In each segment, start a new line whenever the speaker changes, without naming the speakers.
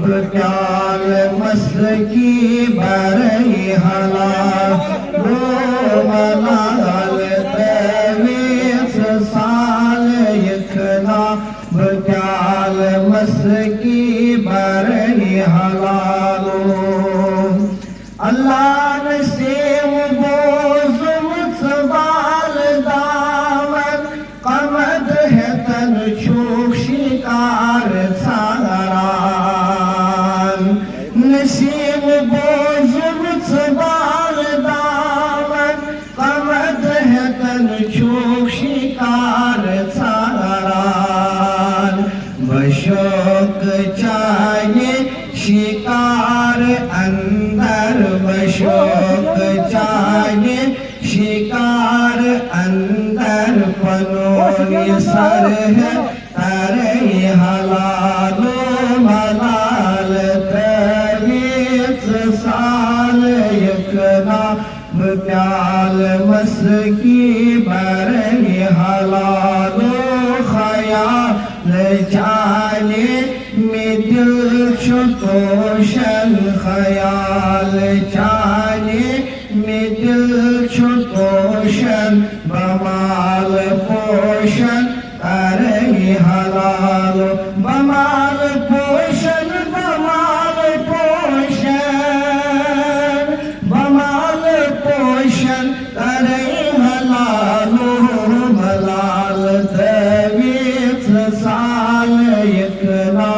बक्याल मस्की बरही हलाल मलाल तेवीस साल यखना बक्याल मस्की बरही हलाल अल्लाह से बोझ सवाल दामन कमद है तन छूक शिकार नसीब बोझ सवाल दामन कमद है तन छूक शिकार सारान बशोक चाहिए शिकार अंदर बशोक चाहिए शिकार अंदर पनोनी सर है तारे हलालो मलाल साल यकना बक्याल मस्की बरही हलालो खयाल जाने में दिल छुतोशन खयाल जाने में दिल छुतोशन बमाल पोषण करही हलालो बमाल पोषण बमाल पोषण बमाल पोषण करे हलालो मलाल तेवीस साल यकना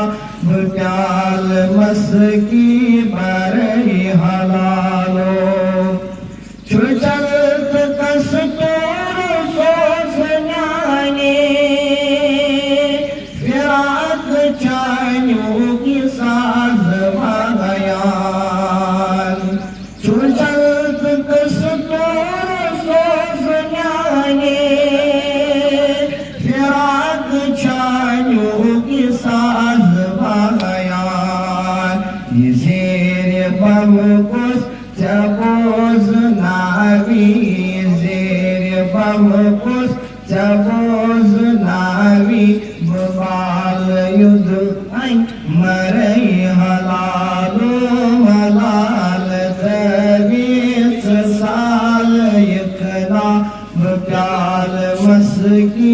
बक्याल मस्की बरही हलालो छुचलत कस्तूर सोसनाने फिराक चायों की साज बयान छुचलत कस्तूर सोसनाने फिराक चायों की साज बयान ज़ेर बमकुस जबोज नावी ज़ेर बमकुस जबोज नावी बबाल युद्ध मरई हलालो मलाल तेवीस साल यकना बक्याल मस्की